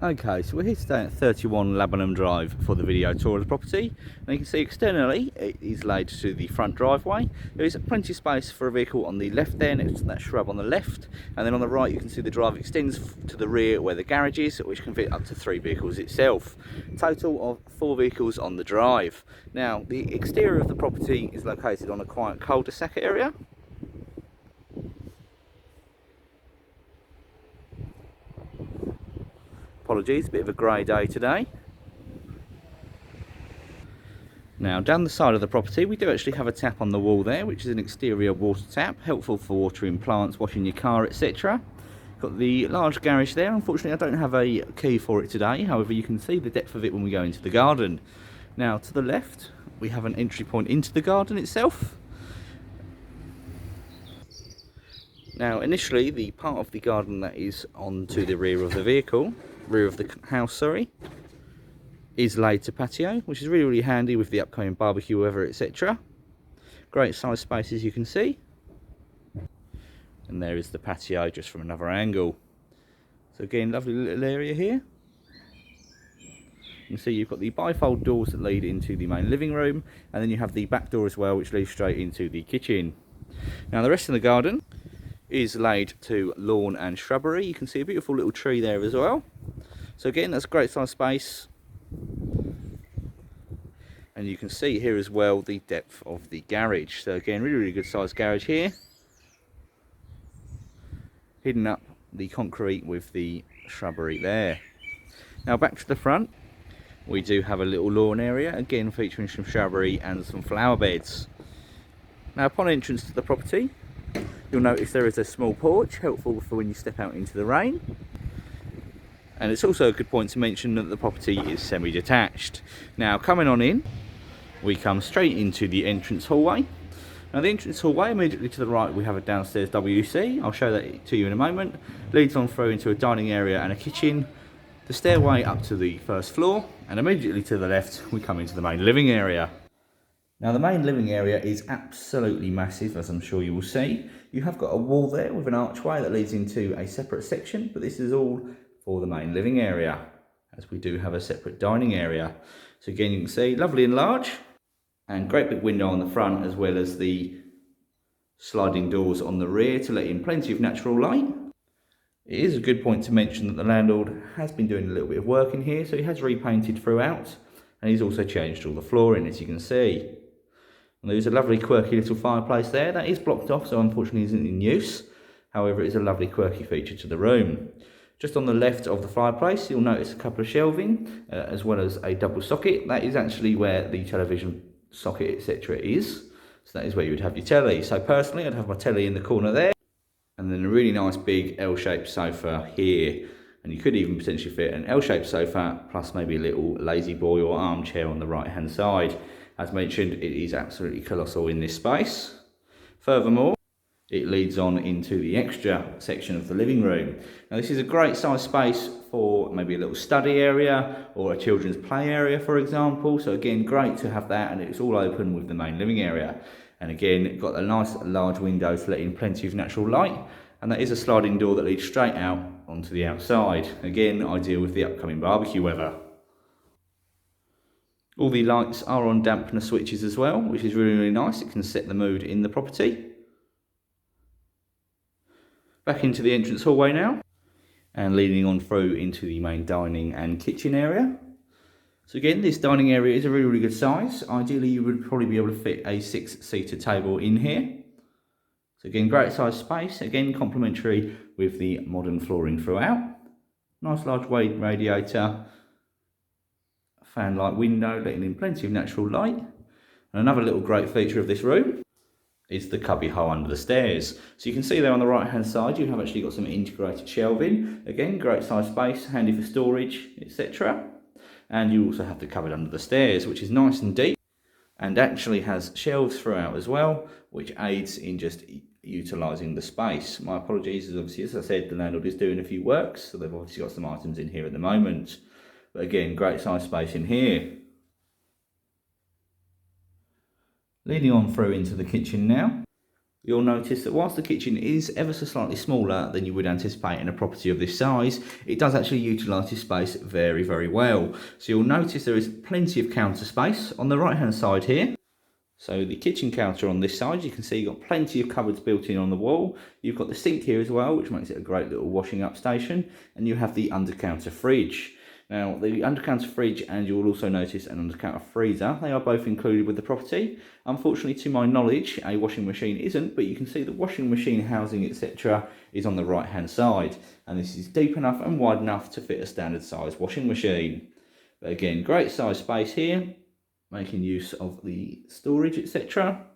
Okay, so we're here today at 31 Laburnum Drive for the video tour of the property. And you can see externally it is laid to the front driveway. There is plenty of space for a vehicle on the left there, next to that shrub on the left. And then on the right you can see the drive extends to the rear where the garage is, which can fit up to 3 vehicles itself. Total of 4 vehicles on the drive. Now, the exterior of the property is located on a quiet cul-de-sac area. Apologies, a bit of a grey day today. Now, down the side of the property we do actually have a tap on the wall there, which is an exterior water tap, helpful for watering plants, washing your car, etc. Got the large garage there. Unfortunately I don't have a key for it today, however you can see the depth of it when we go into the garden. Now, to the left we have an entry point into the garden itself. Now, initially the part of the garden that is onto the rear of the house, is laid to patio, which is really handy with the upcoming barbecue weather, etc. Great size space, as you can see. And there is the patio just from another angle. So again, lovely little area here. You can see you've got the bifold doors that lead into the main living room, and then you have the back door as well, which leads straight into the kitchen. Now, the rest of the garden is laid to lawn and shrubbery. You can see a beautiful little tree there as well. So again, that's a great size space. And you can see here as well the depth of the garage. So again, really good size garage here. Hidden up the concrete with the shrubbery there. Now, back to the front, we do have a little lawn area, again featuring some shrubbery and some flower beds. Now, upon entrance to the property, you'll notice there is a small porch, helpful for when you step out into the rain. And it's also a good point to mention that the property is semi-detached. Now, coming on in, we come straight into the entrance hallway. Now, the entrance hallway, immediately to the right we have a downstairs WC. I'll show that to you in a moment. Leads on through into a dining area and a kitchen. The stairway up to the first floor, and immediately to the left we come into the main living area. Now, the main living area is absolutely massive, as I'm sure you will see. You have got a wall there with an archway that leads into a separate section, but this is all for the main living area, as we do have a separate dining area. So again, you can see lovely and large, and great big window on the front, as well as the sliding doors on the rear to let in plenty of natural light. It is a good point to mention that the landlord has been doing a little bit of work in here, so he has repainted throughout, and he's also changed all the flooring, as you can see. And there's a lovely quirky little fireplace there. That is blocked off, so unfortunately isn't in use. However, it's a lovely quirky feature to the room. Just on the left of the fireplace, you'll notice a couple of shelving, as well as a double socket. That is actually where the television socket, etc. is. So that is where you would have your telly. So personally, I'd have my telly in the corner there, and then a really nice big L-shaped sofa here. And you could even potentially fit an L-shaped sofa, plus maybe a little lazy boy or armchair on the right-hand side. As mentioned, it is absolutely colossal in this space. Furthermore, it leads on into the extra section of the living room. Now, this is a great size space for maybe a little study area or a children's play area, for example. So again, great to have that, and it's all open with the main living area. And again, got a nice large window to let in plenty of natural light, and that is a sliding door that leads straight out onto the outside. Again, ideal with the upcoming barbecue weather. All the lights are on dampener switches as well, which is really nice. It can set the mood in the property. Back into the entrance hallway now, and leading on through into the main dining and kitchen area. So again, this dining area is a really good size. Ideally, you would probably be able to fit a 6-seater table in here. So again, great size space. Again, complementary with the modern flooring throughout. Nice large radiator. Fan light window letting in plenty of natural light. And another little great feature of this room is the cubby hole under the stairs. So you can see there on the right hand side you have actually got some integrated shelving. Again, great size space, handy for storage, etc. And you also have the cupboard under the stairs, which is nice and deep and actually has shelves throughout as well, which aids in just utilising the space. My apologies, as obviously, as I said, the landlord is doing a few works, so they've obviously got some items in here at the moment. But again, great size space in here. Leading on through into the kitchen now. You'll notice that whilst the kitchen is ever so slightly smaller than you would anticipate in a property of this size, it does actually utilise this space very, very well. So you'll notice there is plenty of counter space on the right hand side here. So the kitchen counter on this side, you can see you've got plenty of cupboards built in on the wall. You've got the sink here as well, which makes it a great little washing up station. And you have the under counter fridge. Now, the under-counter fridge, and you'll also notice an under-counter freezer, they are both included with the property. Unfortunately, to my knowledge, a washing machine isn't, but you can see the washing machine housing, etc. is on the right-hand side. And this is deep enough and wide enough to fit a standard size washing machine. But again, great size space here, making use of the storage, etc.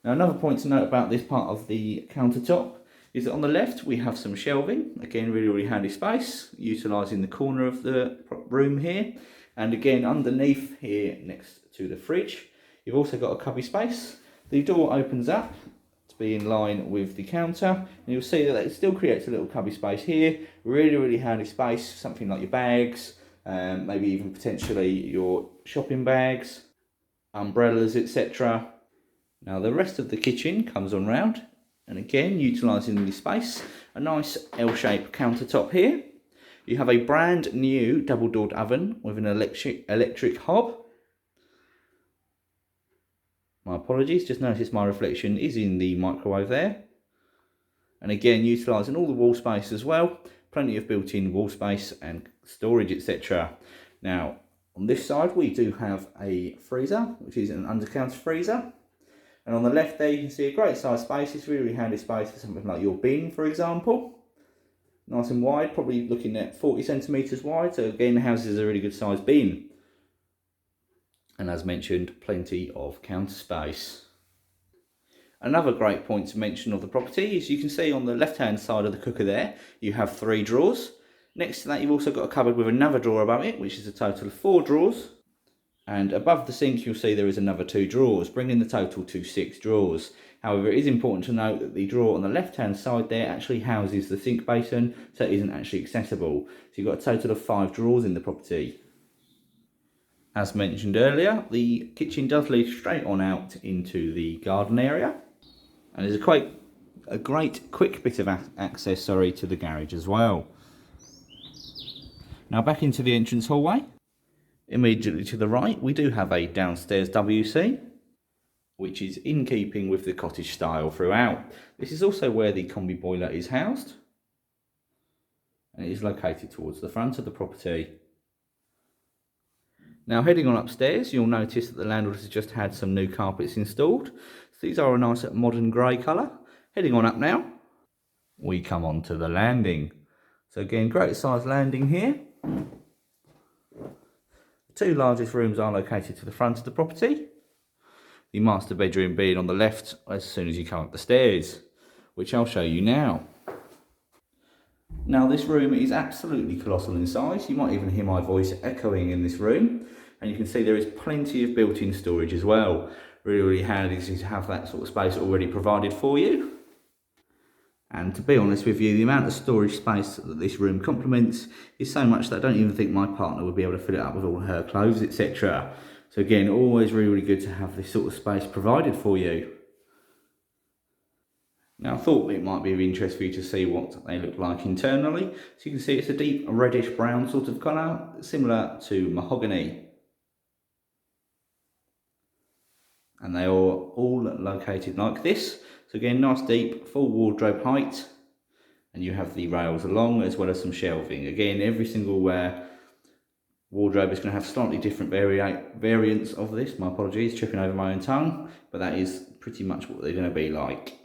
Now, another point to note about this part of the countertop is that on the left we have some shelving, again really handy space, utilising the corner of the room here, and again underneath here next to the fridge you've also got a cubby space. The door opens up to be in line with the counter, and you'll see that it still creates a little cubby space here, really handy space, something like your bags, maybe even potentially your shopping bags, umbrellas, etc. Now the rest of the kitchen comes on round. And again, utilising the space, a nice L-shaped countertop here. You have a brand new double-doored oven with an electric hob. My apologies, just noticed my reflection is in the microwave there. And again, utilising all the wall space as well. Plenty of built-in wall space and storage, etc. Now, on this side, we do have a freezer, which is an under-counter freezer. And on the left there, you can see a great size space. It's really handy space for something like your bin, for example. Nice and wide, probably looking at 40 centimetres wide. So again, the house is a really good size bin. And as mentioned, plenty of counter space. Another great point to mention of the property is you can see on the left-hand side of the cooker there, you have 3 drawers. Next to that, you've also got a cupboard with another drawer above it, which is a total of 4 drawers. And above the sink, you'll see there is another 2 drawers, bringing the total to 6 drawers. However, it is important to note that the drawer on the left-hand side there actually houses the sink basin, so it isn't actually accessible. So you've got a total of 5 drawers in the property. As mentioned earlier, the kitchen does lead straight on out into the garden area. And there's a great quick bit of access to the garage as well. Now back into the entrance hallway. Immediately to the right, we do have a downstairs WC, which is in keeping with the cottage style throughout. This is also where the combi boiler is housed, and it is located towards the front of the property. Now heading on upstairs, you'll notice that the landlord has just had some new carpets installed. So these are a nice modern grey colour. Heading on up now, we come on to the landing. So again, great size landing here. The 2 largest rooms are located to the front of the property. The master bedroom being on the left as soon as you come up the stairs, which I'll show you now. Now this room is absolutely colossal in size. You might even hear my voice echoing in this room. And you can see there is plenty of built-in storage as well. Really handy to have that sort of space already provided for you. And to be honest with you, the amount of storage space that this room complements is so much that I don't even think my partner would be able to fill it up with all her clothes, etc. So again, always really good to have this sort of space provided for you. Now I thought it might be of interest for you to see what they look like internally. So you can see it's a deep reddish brown sort of colour, similar to mahogany. And they are all located like this. So again, nice deep, full wardrobe height. And you have the rails along, as well as some shelving. Again, every single wardrobe is going to have slightly different variants of this. My apologies, tripping over my own tongue. But that is pretty much what they're going to be like.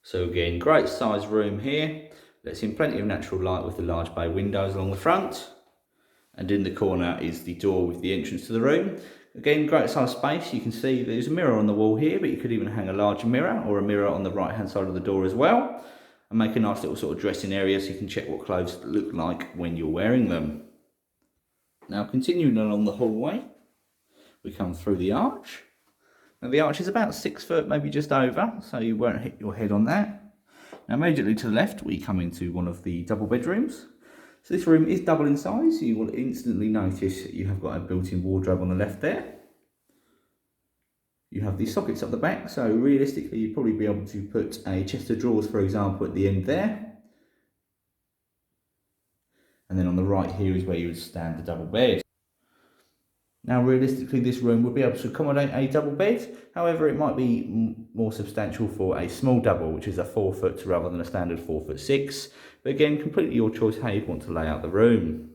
So again, great size room here. Lets in plenty of natural light with the large bay windows along the front. And in the corner is the door with the entrance to the room. Again, great size space. You can see there's a mirror on the wall here, but you could even hang a larger mirror or a mirror on the right hand side of the door as well. And make a nice little sort of dressing area so you can check what clothes look like when you're wearing them. Now continuing along the hallway, we come through the arch. Now the arch is about 6 foot, maybe just over, so you won't hit your head on that. Now immediately to the left, we come into one of the double bedrooms. So this room is double in size. You will instantly notice you have got a built-in wardrobe on the left there. You have these sockets up the back, so realistically you'd probably be able to put a chest of drawers, for example, at the end there. And then on the right here is where you would stand the double bed. Now realistically this room would be able to accommodate a double bed, however it might be more substantial for a small double, which is a 4 foot rather than a standard 4'6". But again, completely your choice how you'd want to lay out the room.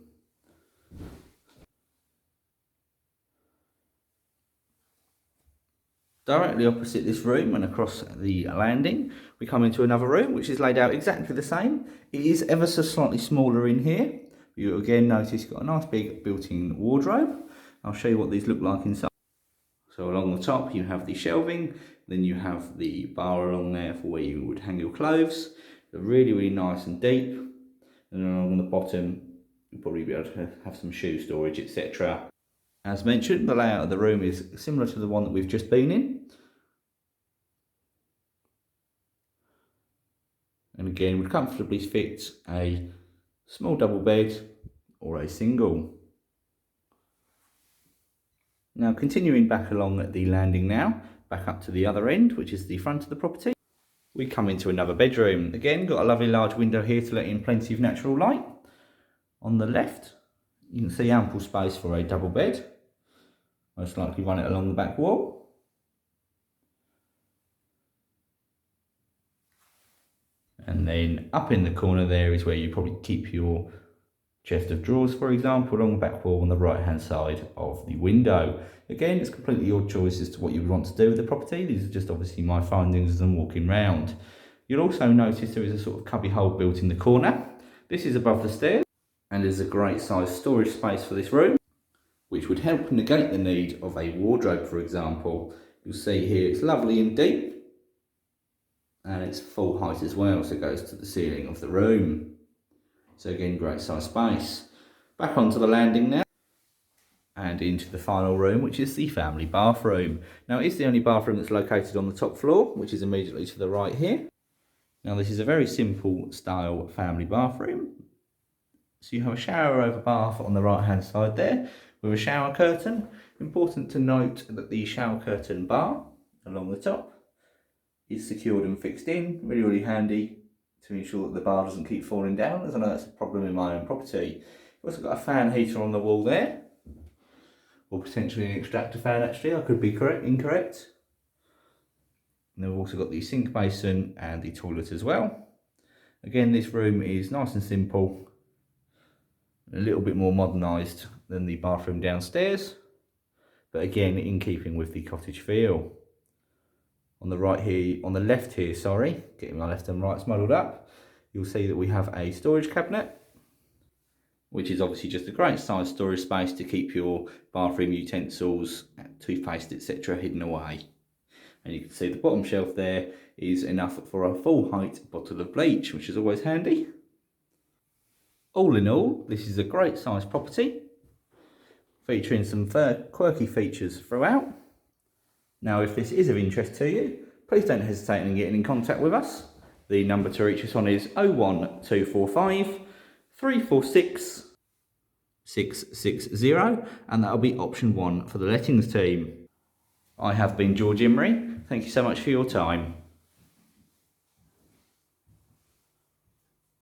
Directly opposite this room and across the landing, we come into another room which is laid out exactly the same. It is ever so slightly smaller in here. You again notice you've got a nice big built-in wardrobe. I'll show you what these look like inside. So along the top you have the shelving, then you have the bar along there for where you would hang your clothes. They're really, really nice and deep. And then along the bottom you'll probably be able to have some shoe storage, etc. As mentioned, the layout of the room is similar to the one that we've just been in. And again, would comfortably fit a small double bed or a single. Now continuing back along the landing now, back up to the other end, which is the front of the property. We come into another bedroom. Again, got a lovely large window here to let in plenty of natural light. On the left, you can see ample space for a double bed. Most likely run it along the back wall. And then up in the corner there is where you probably keep your chest of drawers, for example, along the back wall on the right hand side of the window. Again, it's completely your choice as to what you would want to do with the property. These are just obviously my findings as I'm walking round. You'll also notice there is a sort of cubby hole built in the corner. This is above the stairs and is a great size storage space for this room, which would help negate the need of a wardrobe, for example. You'll see here it's lovely and deep, and it's full height as well, so it goes to the ceiling of the room. So again, great size space. Back onto the landing now, and into the final room, which is the family bathroom. Now it's the only bathroom that's located on the top floor, which is immediately to the right here. Now this is a very simple style family bathroom. So you have a shower over bath on the right hand side there, with a shower curtain. Important to note that the shower curtain bar along the top is secured and fixed in. Really, really handy to ensure that the bar doesn't keep falling down, as I know that's a problem in my own property. You've also got a fan heater on the wall there, or potentially an extractor fan actually, I could be incorrect. And then we've also got the sink basin and the toilet as well. Again, this room is nice and simple, a little bit more modernised than the bathroom downstairs, but again in keeping with the cottage feel. On the left here, sorry, getting my left and right muddled up, you'll see that we have a storage cabinet, which is obviously just a great size storage space to keep your bathroom utensils, toothpaste, etc. hidden away. And you can see the bottom shelf there is enough for a full height bottle of bleach, which is always handy. All in all, this is a great size property, featuring some quirky features throughout. Now, if this is of interest to you, please don't hesitate in getting in contact with us. The number to reach us on is 01245 346 660, and that'll be option 1 for the lettings team. I have been George Imrie. Thank you so much for your time.